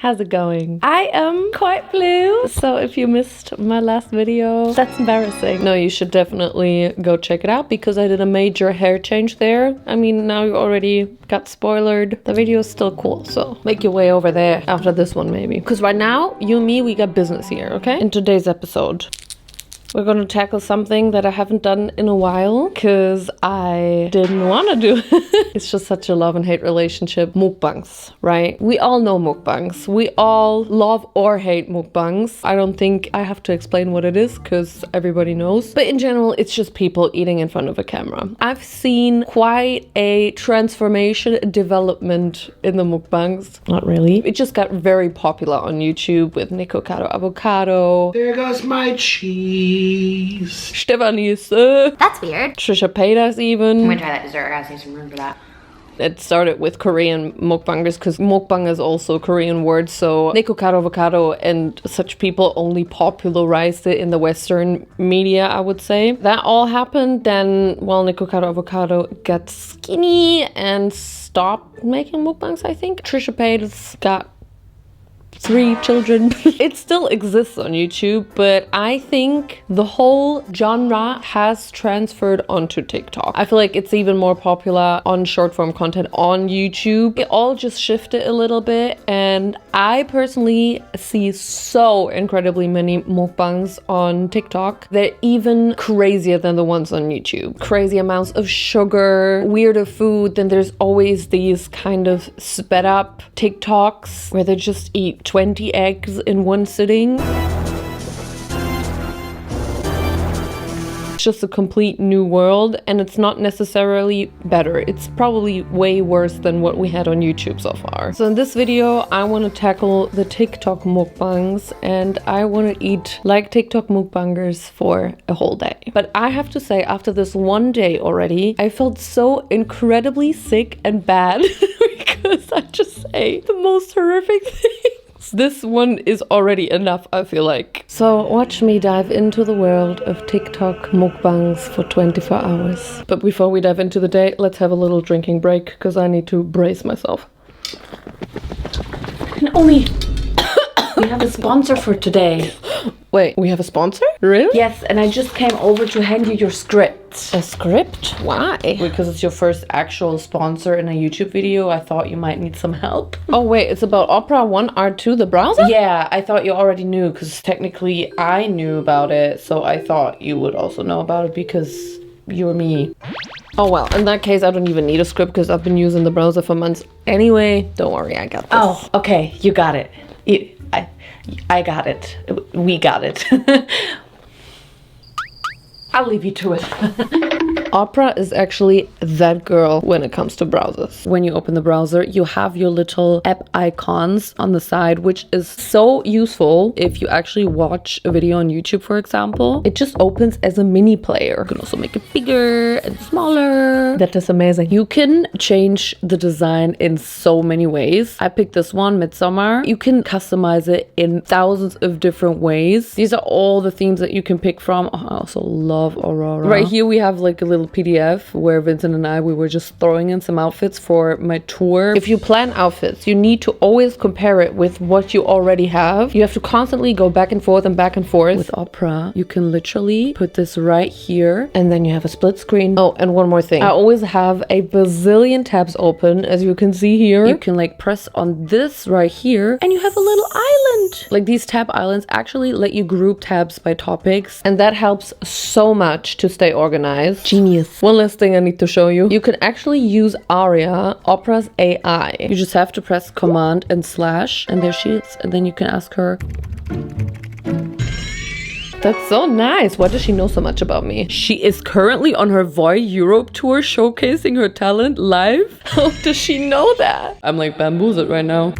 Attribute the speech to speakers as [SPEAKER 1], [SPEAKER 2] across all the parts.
[SPEAKER 1] How's it going? I am quite blue, so if you missed my last video, that's embarrassing. No, you should definitely go check it out because I did a major hair change there. I mean, now you already got spoilered. The video is still cool, so make your way over there after this one maybe. Because right now, you and me, we got business here, okay? In today's episode, we're gonna tackle something that I haven't done in a while because I didn't want to do. It's just such a love and hate relationship. Mukbangs, right? We all know mukbangs. We all love or hate mukbangs. I don't think I have to explain what it is because everybody knows. But in general, it's just people eating in front of a camera. I've seen quite a transformation, development in the mukbangs. Not really. It just got very popular on YouTube with Nico Caro Avocado.
[SPEAKER 2] There goes my cheese.
[SPEAKER 1] Stefani's.
[SPEAKER 3] That's weird.
[SPEAKER 1] Trisha Paytas even.
[SPEAKER 3] I'm gonna try that dessert. I gotta save some room for that.
[SPEAKER 1] It started with Korean mukbangers because mukbang is also a Korean word. So Nico Caro Avocado and such people only popularized it in the Western media, I would say. That all happened. Then, well, Nico Caro Avocado got skinny and stopped making mukbangs, I think. Trisha Paytas got 3 children. It still exists on YouTube, but I think the whole genre has transferred onto TikTok. I feel like it's even more popular on short form content on YouTube. It all just shifted a little bit, and I personally see so incredibly many mukbangs on TikTok. They're even crazier than the ones on YouTube. Crazy amounts of sugar, weirder food. Then there's always these kind of sped up TikToks where they just eat 20 eggs in one sitting. It's just a complete new world, and it's not necessarily better. It's probably way worse than what we had on YouTube so far. So in this video, I want to tackle the TikTok mukbangs, and I want to eat like TikTok mukbangers for a whole day. But I have to say, after this one day already, I felt so incredibly sick and bad because I just ate the most horrific thing. This one is already enough, I feel like. So watch me dive into the world of TikTok mukbangs for 24 hours. But before we dive into the day, let's have a little drinking break because I need to brace myself.
[SPEAKER 3] Naomi, we have a sponsor for today.
[SPEAKER 1] Wait, we have a sponsor? Really?
[SPEAKER 3] Yes, and I just came over to hand you your script.
[SPEAKER 1] A script? Why?
[SPEAKER 3] Because it's your first actual sponsor in a YouTube video, I thought you might need some help.
[SPEAKER 1] Oh wait, it's about Opera 1 R2, the browser?
[SPEAKER 3] Yeah, I thought you already knew because technically I knew about it, so I thought you would also know about it because you're me.
[SPEAKER 1] Oh well, in that case I don't even need a script because I've been using the browser for months anyway. Don't worry, I got this.
[SPEAKER 3] Oh, okay, you got it. I got it. We got it. I'll leave you to it.
[SPEAKER 1] Opera is actually that girl when it comes to browsers. When you open the browser, you have your little app icons on the side, which is so useful if you actually watch a video on YouTube, for example. It just opens as a mini player. You can also make it bigger and smaller. That is amazing. You can change the design in so many ways. I picked this one, Midsummer. You can customize it in thousands of different ways. These are all the themes that you can pick from. Oh, I also love Aurora. Right here we have like a little PDF where Vincent and I, we were just throwing in some outfits for my tour. If you plan outfits, you need to always compare it with what you already have. You have to constantly go back and forth and back and forth. With Opera, you can literally put this right here and then you have a split screen. Oh, and one more thing. I always have a bazillion tabs open, as you can see here. You can like press on this right here and you have a little island. Like these tab islands actually let you group tabs by topics, and that helps so much to stay organized. Genius. One last thing I need to show you. You can actually use Aria, Opera's AI. You just have to press Command and / and there she is. And then you can ask her. That's so nice. Why does she know so much about me? She is currently on her Voy Europe tour showcasing her talent live. How does she know that? I'm like bamboozled right now.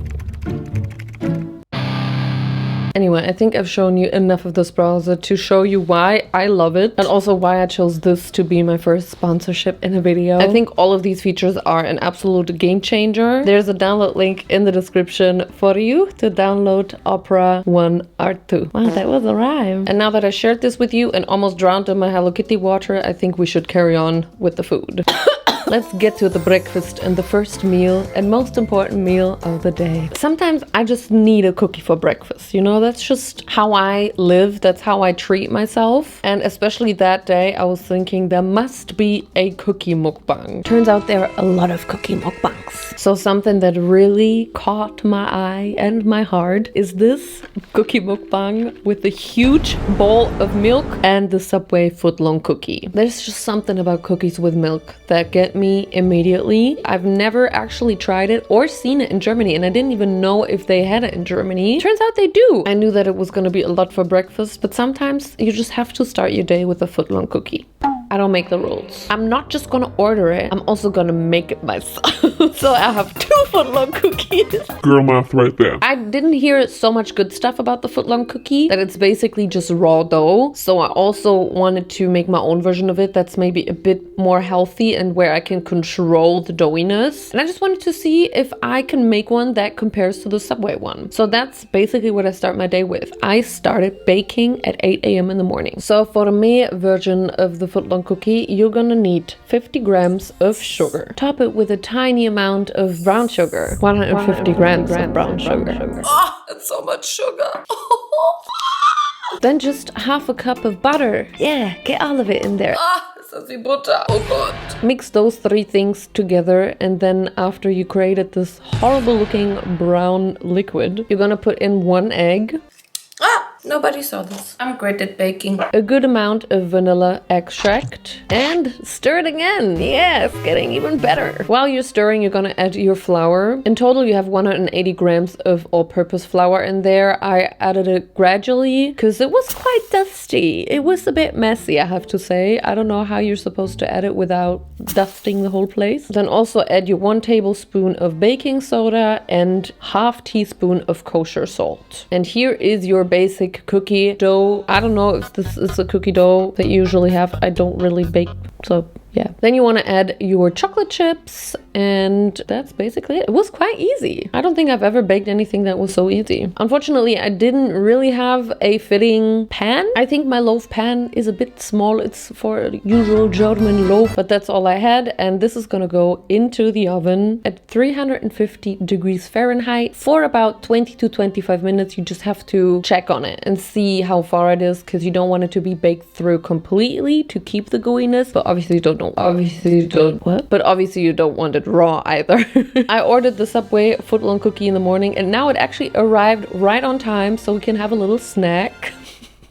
[SPEAKER 1] Anyway, I think I've shown you enough of this browser to show you why I love it and also why I chose this to be my first sponsorship in a video. I think all of these features are an absolute game changer. There's a download link in the description for you to download Opera 1 R2. Wow, that was a rhyme. And now that I shared this with you and almost drowned in my Hello Kitty water, I think we should carry on with the food. let's get to the breakfast and the first meal and most important meal of the day. Sometimes I just need a cookie for breakfast, you know, that's just how I live, that's how I treat myself. And especially that day, I was thinking there must be a cookie mukbang. Turns out there are a lot of cookie mukbangs. So something that really caught my eye and my heart is this cookie mukbang with the huge bowl of milk and the Subway footlong cookie. There's just something about cookies with milk that get me immediately. I've never actually tried it or seen it in Germany, and I didn't even know if they had it in Germany. Turns out they do. I knew that it was going to be a lot for breakfast, but sometimes you just have to start your day with a footlong cookie. I don't make the rules. I'm not just gonna order it, I'm also gonna make it myself. So I have 2 footlong cookies.
[SPEAKER 2] Girl math right there.
[SPEAKER 1] I didn't hear so much good stuff about the footlong cookie, that it's basically just raw dough. So I also wanted to make my own version of it that's maybe a bit more healthy and where I can control the doughiness. And I just wanted to see if I can make one that compares to the Subway one. So that's basically what I start my day with. I started baking at 8 a.m. in the morning. So for the me version of the footlong cookie, you're gonna need 50 grams of sugar. Top it with a tiny amount of brown sugar. 150 grams of brown sugar.
[SPEAKER 3] Oh, that's so much sugar.
[SPEAKER 1] Then just half a cup of butter. Yeah, get all of it in there.
[SPEAKER 3] Ah, ist das wie Butter. Oh Gott.
[SPEAKER 1] Mix those 3 things together, and then after you created this horrible looking brown liquid, you're gonna put in 1 egg.
[SPEAKER 3] Ah, nobody saw this. I'm great at baking.
[SPEAKER 1] A good amount of vanilla extract, and stir it again. Yeah, it's getting even better. While you're stirring, you're gonna add your flour. In total, you have 180 grams of all-purpose flour in there. I added it gradually because it was quite dusty. It was a bit messy, I have to say. I don't know how you're supposed to add it without dusting the whole place. Then also add your 1 tablespoon of baking soda and ½ teaspoon of kosher salt. And here is your basic cookie dough. I don't know if this is a cookie dough that you usually have. I don't really bake, so yeah. Then you want to add your chocolate chips, and that's basically it. It was quite easy. I don't think I've ever baked anything that was so easy. Unfortunately, I didn't really have a fitting pan. I think my loaf pan is a bit small. It's for a usual German loaf, but that's all I had. And this is gonna go into the oven at 350 degrees Fahrenheit for about 20 to 25 minutes. You just have to check on it and see how far it is, because you don't want it to be baked through completely to keep the gooiness, but obviously you don't want it raw either. I ordered the Subway footlong cookie in the morning, and now it actually arrived right on time, so we can have a little snack.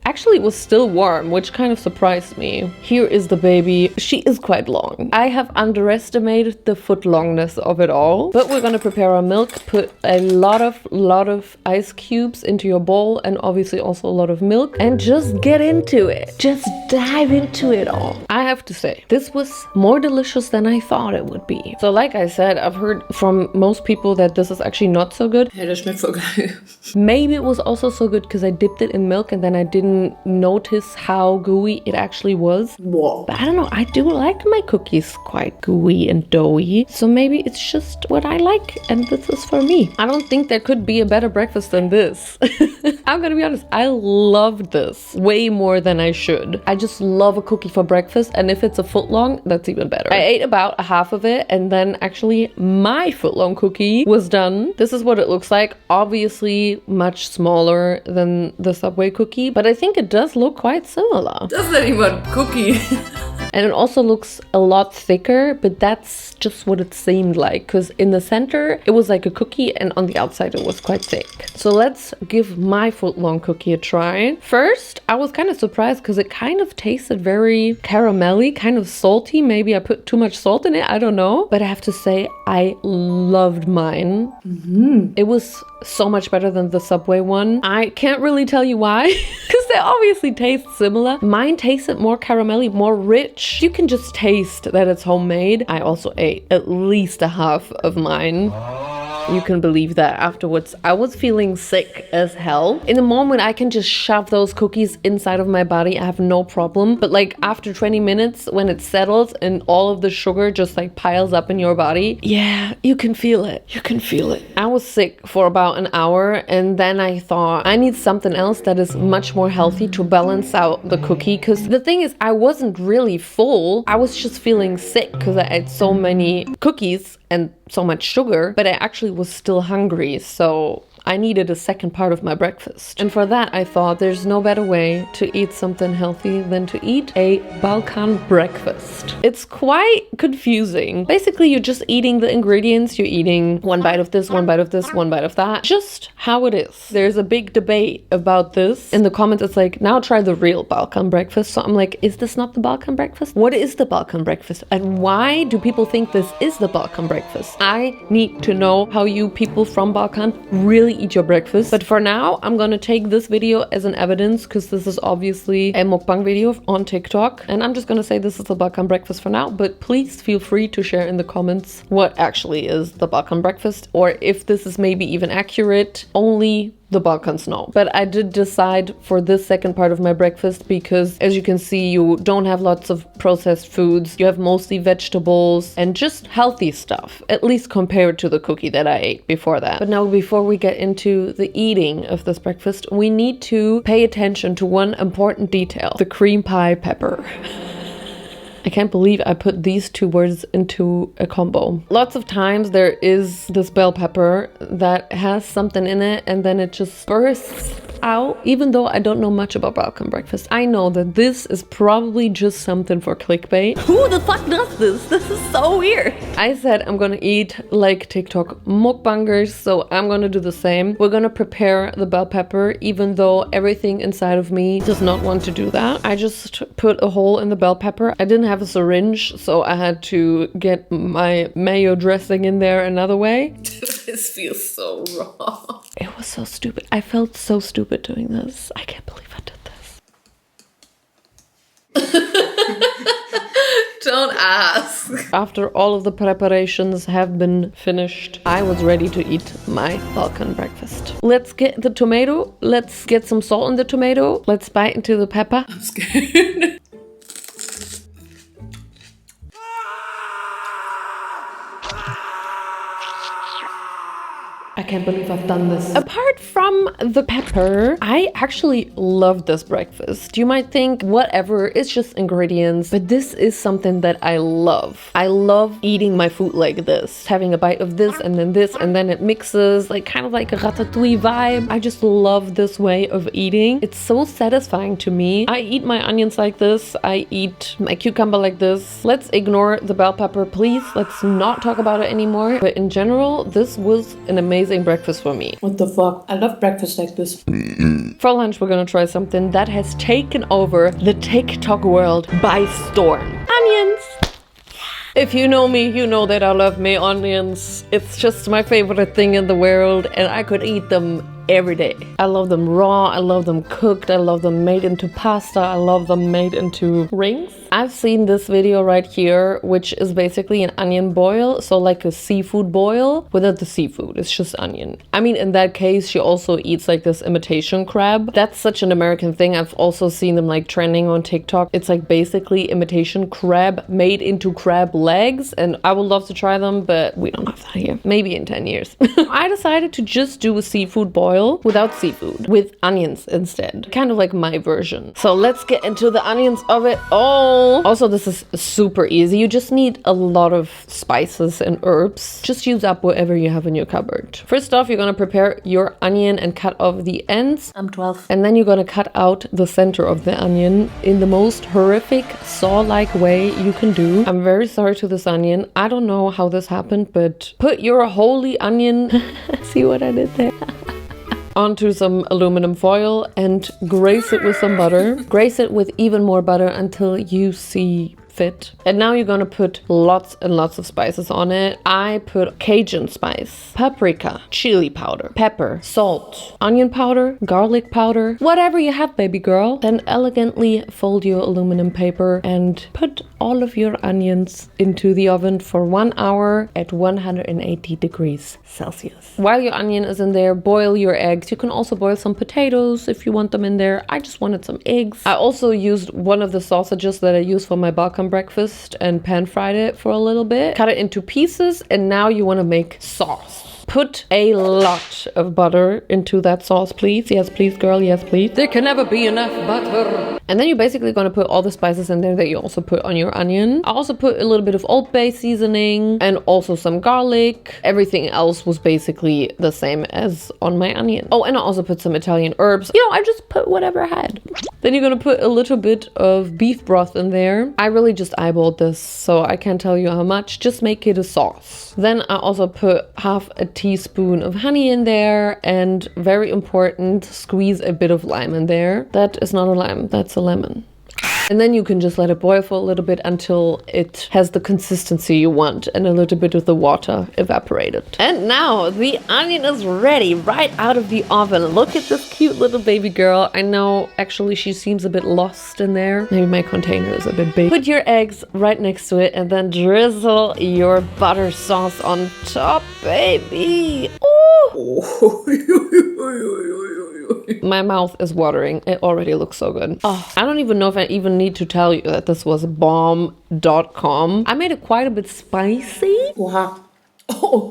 [SPEAKER 1] Actually, it was still warm, which kind of surprised me. Here is the baby. She is quite long. I have underestimated the footlongness of it all. But we're gonna prepare our milk. Put a lot of ice cubes into your bowl, and obviously also a lot of milk. And just get into it. Just dive into it all. I have to say, this was more delicious than I thought it would be. So like I said, I've heard from most people that this is actually not so good.
[SPEAKER 3] Ja, das schmeckt voll geil.
[SPEAKER 1] Maybe it was also so good because I dipped it in milk and then I didn't notice how gooey it actually was.
[SPEAKER 3] Wow.
[SPEAKER 1] But I don't know, I do like my cookies quite gooey and doughy. So maybe it's just what I like, and this is for me. I don't think there could be a better breakfast than this. I'm gonna be honest, I loved this way more than I should. I just love a cookie for breakfast, and if it's a footlong, that's even better. I ate about a half of it, and then actually my footlong cookie was done. This is what it looks like. Obviously much smaller than the Subway cookie, but I think it does look quite similar.
[SPEAKER 3] Das ist nicht mal ein Cookie.
[SPEAKER 1] And it also looks a lot thicker, but that's just what it seemed like, because in the center it was like a cookie and on the outside it was quite thick. So let's give my footlong cookie a try. First, I was kind of surprised because it kind of tasted very caramelly, kind of salty. Maybe I put too much salt in it, I don't know. But I have to say, I loved mine. It was so much better than the Subway one. I can't really tell you why, because they obviously taste similar. Mine tasted more caramelly, more rich. You can just taste that it's homemade. I also ate at least a half of mine. You can believe that afterwards I was feeling sick as hell. In the moment I can just shove those cookies inside of my body, I have no problem. But like after 20 minutes when it settles and all of the sugar just like piles up in your body, yeah, you can feel it. You can feel it. I was sick for about an hour and then I thought I need something else that is much more healthy to balance out the cookie. Because the thing is, I wasn't really full. I was just feeling sick because I ate so many cookies and so much sugar, but I actually was still hungry. So I needed a second part of my breakfast. And for that, I thought there's no better way to eat something healthy than to eat a Balkan breakfast. It's quite confusing. Basically, you're just eating the ingredients. You're eating one bite of this, one bite of this, one bite of that. Just how it is. There's a big debate about this. In the comments, it's like, now try the real Balkan breakfast. So I'm like, is this not the Balkan breakfast? What is the Balkan breakfast? And why do people think this is the Balkan breakfast? I need to know how you people from Balkan really eat your breakfast. But for now, I'm gonna take this video as an evidence because this is obviously a mukbang video on TikTok. And I'm just gonna say this is the Balkan breakfast for now. But please feel free to share in the comments what actually is the Balkan breakfast, or if this is maybe even accurate. Only the Balkans know. But I did decide for this second part of my breakfast because, as you can see, you don't have lots of processed foods. You have mostly vegetables and just healthy stuff, at least compared to the cookie that I ate before that. But now, before we get into the eating of this breakfast, we need to pay attention to one important detail: the cream pie pepper. I can't believe I put these two words into a combo. Lots of times there is this bell pepper that has something in it and then it just bursts out. Even though I don't know much about Balkan breakfast, I know that this is probably just something for clickbait. Who the fuck does this? This is so weird. I said I'm gonna eat like TikTok mukbangers, so I'm gonna do the same. We're gonna prepare the bell pepper, even though everything inside of me does not want to do that. I just put a hole in the bell pepper. I didn't have a syringe, so I had to get my mayo dressing in there another way. This feels so wrong. It was so stupid. I felt so stupid doing this. I can't believe I did this. Don't ask. After all of the preparations have been finished, I was ready to eat my Balkan breakfast. Let's get the tomato. Let's get some salt in the tomato. Let's bite into the pepper. I'm scared. I can't believe I've done this. Apart from the pepper, I actually love this breakfast. You might think, whatever, it's just ingredients, but this is something that I love. I love eating my food like this. Having a bite of this, and then it mixes, like kind of like a ratatouille vibe. I just love this way of eating. It's so satisfying to me. I eat my onions like this. I eat my cucumber like this. Let's ignore the bell pepper, please. Let's not talk about it anymore. But in general, this was an amazing breakfast for me.
[SPEAKER 3] What the fuck? I love breakfast like this.
[SPEAKER 1] For lunch, we're gonna try something that has taken over the TikTok world by storm. Onions! If you know me, you know that I love my onions. It's just my favorite thing in the world, and I could eat them every day. I love them raw, I love them cooked, I love them made into pasta, I love them made into rings. I've seen this video right here, which is basically an onion boil, so like a seafood boil without the seafood, it's just onion. I mean, in that case, she also eats like this imitation crab. That's such an American thing. I've also seen them like trending on TikTok. It's like basically imitation crab made into crab legs, and I would love to try them, but we don't have that here. Maybe in 10 years. I decided to just do a seafood boil without seafood, with onions instead. Kind of like my version. So let's get into the onions of it all. Also, this is super easy. You just need a lot of spices and herbs. Just use up whatever you have in your cupboard. First off, you're gonna prepare your onion and cut off the ends.
[SPEAKER 3] I'm 12.
[SPEAKER 1] And then you're gonna cut out the center of the onion in the most horrific saw-like way you can do. I'm very sorry to this onion. I don't know how this happened, but put your holy onion, see what I did there? Onto some aluminum foil and grace it with some butter. Grace it with even more butter until you see fit. And now you're gonna put lots and lots of spices on it. I put Cajun spice, paprika, chili powder, pepper, salt, onion powder, garlic powder, whatever you have, baby girl. Then elegantly fold your aluminum paper and put all of your onions into the oven for 1 hour at 180 degrees Celsius. While your onion is in there, boil your eggs. You can also boil some potatoes if you want them in there. I just wanted some eggs. I also used one of the sausages that I use for my Balkan breakfast and pan fried it for a little bit. Cut it into pieces, and now you want to make sauce. Put a lot of butter into that sauce, please. Yes, please, girl. Yes, please. There can never be enough butter. And then you're basically going to put all the spices in there that you also put on your onion. I also put a little bit of Old Bay seasoning and also some garlic. Everything else was basically the same as on my onion. Oh, and I also put some Italian herbs. You know, I just put whatever I had. Then you're going to put a little bit of beef broth in there. I really just eyeballed this, so I can't tell you how much. Just make it a sauce. Then I also put half a teaspoon of honey in there, and very important, squeeze a bit of lime in there. That is not a lime, that's a lemon. And then you can just let it boil for a little bit until it has the consistency you want and a little bit of the water evaporated. And now the onion is ready right out of the oven. Look at this cute little baby girl. I know actually she seems a bit lost in there. Maybe my container is a bit big. Put your eggs right next to it and then drizzle your butter sauce on top, baby. My mouth is watering. It already looks so good. Oh, I don't even know if I even need to tell you that this was bomb.com. I made it quite a bit spicy.
[SPEAKER 2] Wow.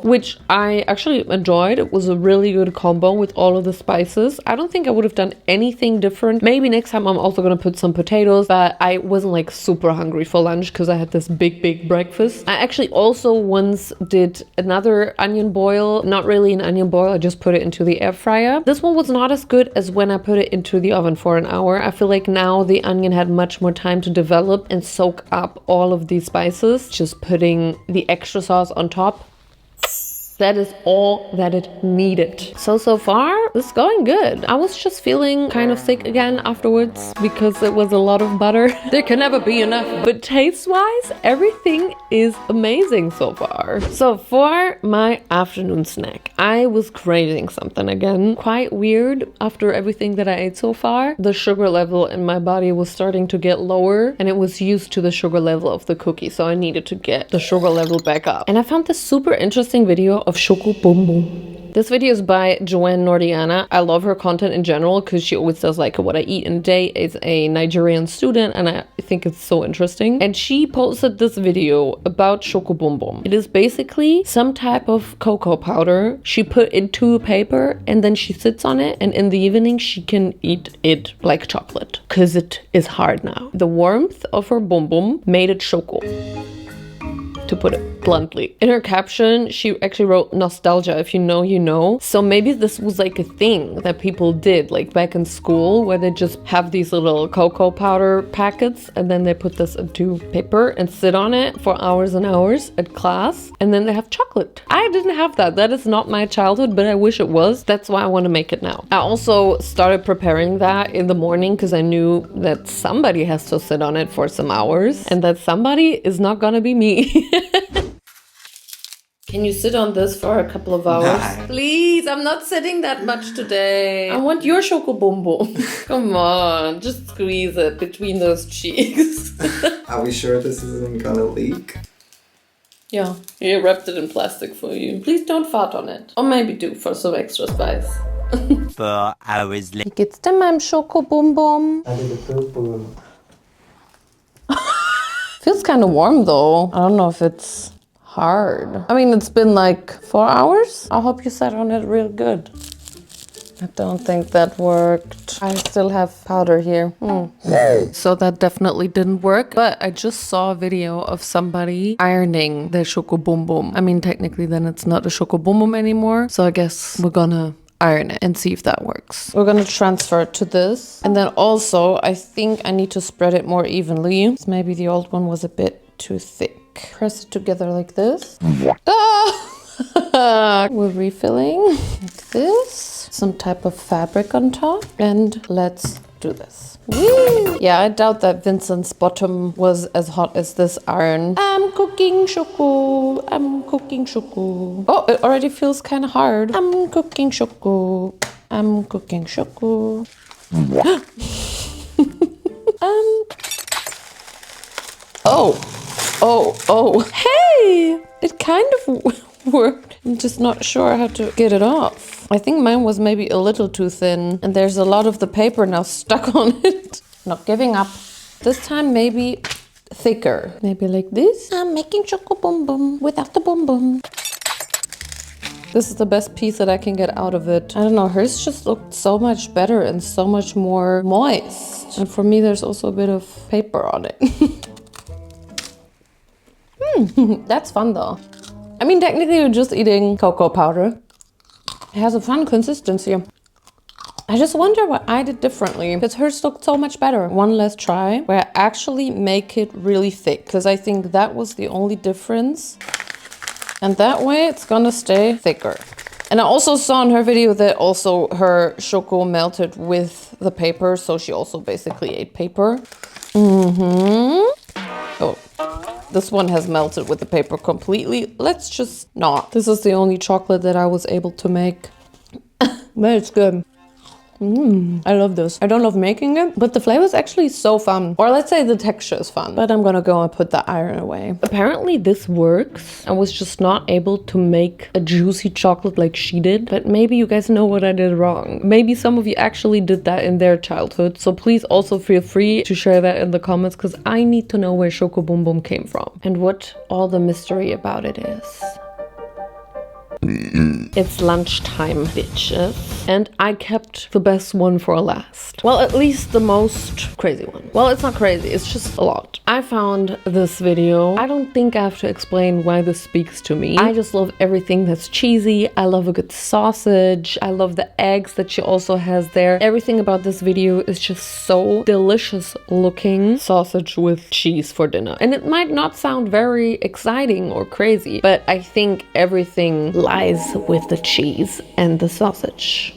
[SPEAKER 1] Which I actually enjoyed. It was a really good combo with all of the spices. I don't think I would have done anything different. Maybe next time I'm also gonna put some potatoes, but I wasn't like super hungry for lunch because I had this big breakfast. I actually also once did another onion boil. Not really an onion boil, I just put it into the air fryer. This one was not as good as when I put it into the oven for an hour. I feel like now the onion had much more time to develop and soak up all of these spices. Just putting the extra sauce on top. That is all that it needed. So far, it's going good. I was just feeling kind of sick again afterwards because it was a lot of butter. There can never be enough. But taste-wise, everything is amazing so far. So for my afternoon snack, I was craving something again. Quite weird after everything that I ate so far. The sugar level in my body was starting to get lower and it was used to the sugar level of the cookie. So I needed to get the sugar level back up. And I found this super interesting video of shoko boom boom. This video is by Joanne Nordiana. I love her content in general because she always does like what I eat in a day as a Nigerian student, and I think it's so interesting. And she posted this video about shoko boom boom. It is basically some type of cocoa powder she put into paper and then she sits on it, and in the evening she can eat it like chocolate because it is hard now. The warmth of her boom boom made it shoko, to put it bluntly. In her caption, she actually wrote nostalgia. If you know, you know. So maybe this was like a thing that people did like back in school where they just have these little cocoa powder packets and then they put this into paper and sit on it for hours and hours at class, and then they have chocolate. I didn't have that. That is not my childhood, but I wish it was. That's why I want to make it now. I also started preparing that in the morning because I knew that somebody has to sit on it for some hours, and that somebody is not gonna be me. Can you sit on this for a couple of hours?
[SPEAKER 2] Nah.
[SPEAKER 1] Please, I'm not sitting that much today. I want your shoko boom boom. Come on, just squeeze it between those cheeks.
[SPEAKER 2] Are we sure this isn't gonna leak?
[SPEAKER 1] Yeah, he wrapped it in plastic for you. Please don't fart on it. Or maybe do for some extra spice.
[SPEAKER 4] 4 hours later.
[SPEAKER 1] Wie geht's denn meinem Schoko Bum Bum? Feels kind of warm though. I don't know if it's hard. I mean, it's been like 4 hours. I hope you sat on it real good. I don't think that worked. I still have powder here. So that definitely didn't work. But I just saw a video of somebody ironing their shoko boom boom. I mean, technically then it's not a shoko boom boom anymore. So I guess we're gonna iron it and see if that works. We're gonna transfer it to this. And then also, I think I need to spread it more evenly. Maybe the old one was a bit too thick. Press it together like this. We're refilling like this. Some type of fabric on top. And let's do this. Woo! Yeah, I doubt that Vincent's bottom was as hot as this iron. I'm cooking shoko. I'm cooking shoko. Oh, it already feels kind of hard. I'm cooking shoko. I'm cooking shoko. Oh. Hey! It kind of worked. I'm just not sure how to get it off. I think mine was maybe a little too thin, and there's a lot of the paper now stuck on it. Not giving up. This time maybe thicker. Maybe like this. I'm making choco boom boom without the boom boom. This is the best piece that I can get out of it. I don't know, hers just looked so much better and so much more moist. And for me, there's also a bit of paper on it. That's fun though. I mean, technically you're just eating cocoa powder. It has a fun consistency. I just wonder what I did differently, because hers looked so much better. One last try where I actually make it really thick, because I think that was the only difference. And that way it's gonna stay thicker. And I also saw in her video that also her shoko melted with the paper, so she also basically ate paper. Oh, this one has melted with the paper completely. Let's just not. This is the only chocolate that I was able to make. But it's good. I love this. I don't love making it, but the flavor is actually so fun. Or let's say the texture is fun. But I'm gonna go and put the iron away.
[SPEAKER 3] Apparently this works. I was just not able to make a juicy chocolate like she did. But maybe you guys know what I did wrong. Maybe some of you actually did that in their childhood. So please also feel free to share that in the comments, because I need to know where Shoko Boom Boom came from and what all the mystery about it is. It's lunchtime, bitches. And I kept the best one for last. Well, at least the most crazy one. Well, it's not crazy, it's just a lot. I found this video. I don't think I have to explain why this speaks to me. I just love everything that's cheesy. I love a good sausage. I love the eggs that she also has there. Everything about this video is just so delicious looking. Sausage with cheese for dinner. And it might not sound very exciting or crazy, but I think everything lies with the cheese and the sausage.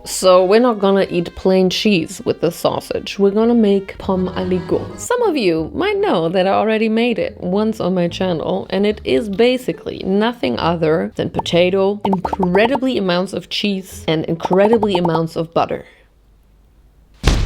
[SPEAKER 3] So we're not gonna eat plain cheese with the sausage. We're gonna make pomme aligot. Some of you might know that I already made it once on my channel, and it is basically nothing other than potato, incredibly amounts of cheese, and incredibly amounts of butter.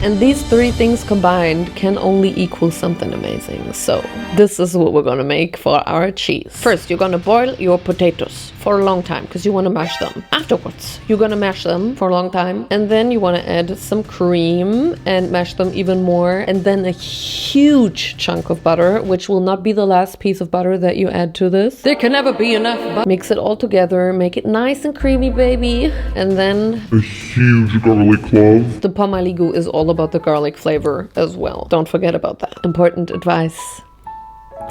[SPEAKER 3] And these three things combined can only equal something amazing. So this is what we're gonna make for our cheese. First, you're gonna boil your potatoes for a long time because you wanna mash them. Afterwards, you're gonna mash them for a long time. And then you wanna add some cream and mash them even more. And then a huge chunk of butter, which will not be the last piece of butter that you add to this. There can never be enough butter. Mix it all together, make it nice and creamy, baby. And then
[SPEAKER 5] a huge garlic clove.
[SPEAKER 3] The pomme aligot is all about the garlic flavor as well. Don't forget about that. Important advice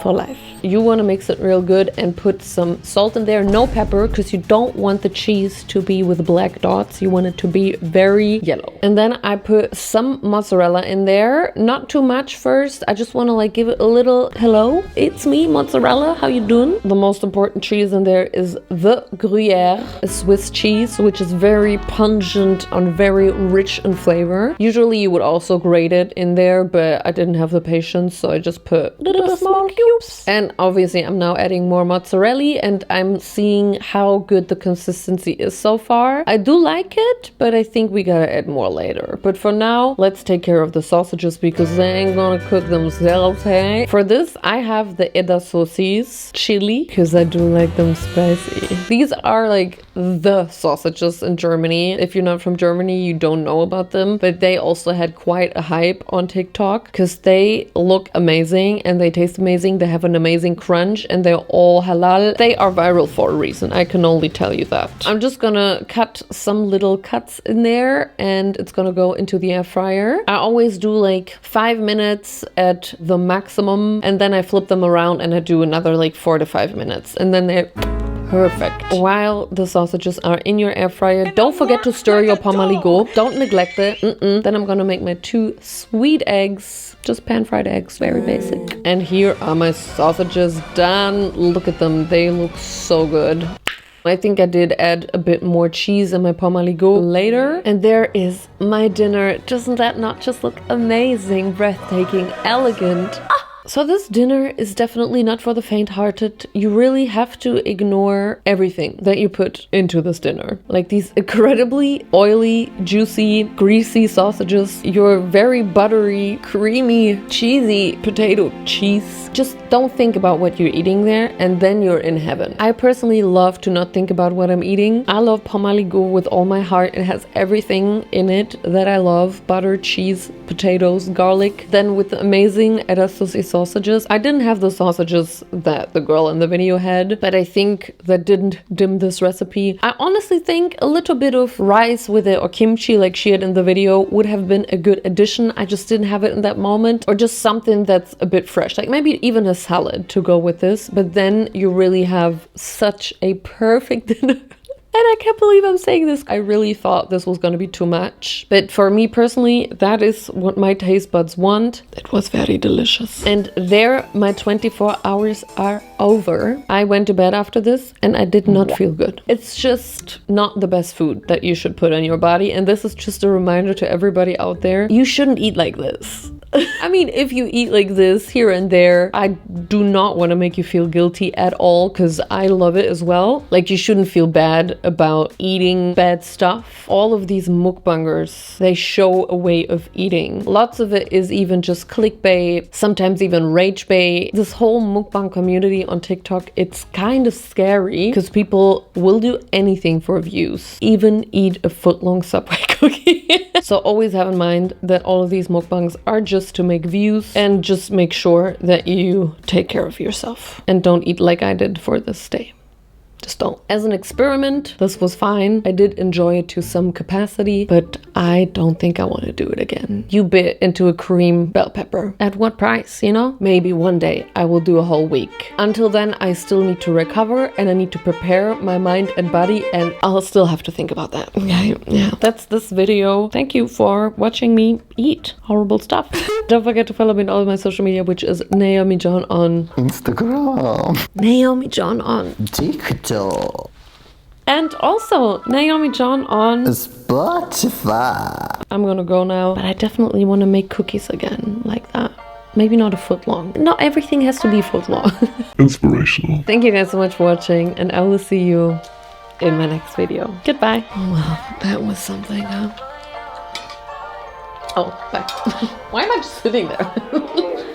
[SPEAKER 3] for life. You want to mix it real good and put some salt in there. No pepper, because you don't want the cheese to be with black dots. You want it to be very yellow. And then I put some mozzarella in there. Not too much first. I just want to like give it a little hello. It's me, mozzarella. How you doing? The most important cheese in there is the Gruyere, a Swiss cheese, which is very pungent and very rich in flavor. Usually you would also grate it in there, but I didn't have the patience, so I just put little small cubes. And obviously I'm now adding more mozzarella, and I'm seeing how good the consistency is so far. I do like it, but I think we gotta add more later. But for now, let's take care of the sausages because they ain't gonna cook themselves, hey? For this, I have the Edda sauces chili because I do like them spicy. These are like the sausages in Germany. If you're not from Germany, you don't know about them, but they also had quite a hype on TikTok because they look amazing and they taste amazing. They have an amazing crunch and they're all halal. They are viral for a reason. I can only tell you that. I'm just gonna cut some little cuts in there and it's gonna go into the air fryer. I always do like 5 minutes at the maximum, and then I flip them around and I do another like 4 to 5 minutes, and then they're perfect. While the sausages are in your air fryer, don't forget to stir your pomme aligot. Don't neglect it. Then I'm gonna make my 2 sweet eggs. Just pan-fried eggs, very basic. And here are my sausages done. Look at them, they look so good. I think I did add a bit more cheese in my pomme aligot later. And there is my dinner. Doesn't that not just look amazing, breathtaking, elegant? So this dinner is definitely not for the faint-hearted. You really have to ignore everything that you put into this dinner. Like these incredibly oily, juicy, greasy sausages, your very buttery, creamy, cheesy potato cheese. Just don't think about what you're eating there, and then you're in heaven. I personally love to not think about what I'm eating. I love pomme aligot with all my heart. It has everything in it that I love. Butter, cheese, potatoes, garlic. Then with the amazing sausages. I didn't have the sausages that the girl in the video had, but I think that didn't dim this recipe. I honestly think a little bit of rice with it or kimchi like she had in the video would have been a good addition. I just didn't have it in that moment, or just something that's a bit fresh, like maybe even a salad to go with this, but then you really have such a perfect dinner. And I can't believe I'm saying this. I really thought this was going to be too much. But for me personally, that is what my taste buds want. It was very delicious. And there, my 24 hours are over. I went to bed after this and I did not feel good. It's just not the best food that you should put on your body. And this is just a reminder to everybody out there. You shouldn't eat like this. I mean, if you eat like this here and there, I do not want to make you feel guilty at all, because I love it as well. Like, you shouldn't feel bad about eating bad stuff. All of these mukbangers, they show a way of eating. Lots of it is even just clickbait, sometimes even rage bait. This whole mukbang community on TikTok, it's kind of scary because people will do anything for views, even eat a foot-long Subway cookie. So always have in mind that all of these mukbangs are just to make views, and just make sure that you take care of yourself and don't eat like I did for this day. Just don't. As an experiment, this was fine. I did enjoy it to some capacity, but I don't think I want to do it again. You bit into a cream bell pepper. At what price, you know? Maybe one day I will do a whole week. Until then, I still need to recover and I need to prepare my mind and body, and I'll still have to think about that. Okay, yeah. That's this video. Thank you for watching me eat horrible stuff. Don't forget to follow me on all of my social media, which is Naomi John on
[SPEAKER 2] Instagram.
[SPEAKER 3] Naomi John on
[SPEAKER 2] TikTok.
[SPEAKER 3] and also Naomi John on
[SPEAKER 2] Spotify.
[SPEAKER 3] I'm gonna go now, but I definitely want to make cookies again like that. Maybe not a foot long. Not everything has to be foot long.
[SPEAKER 5] Inspirational.
[SPEAKER 3] Thank you guys so much for watching, and I will see you in my next video. Goodbye. Oh well, that was something, huh? Oh, bye. Why am I just sitting there?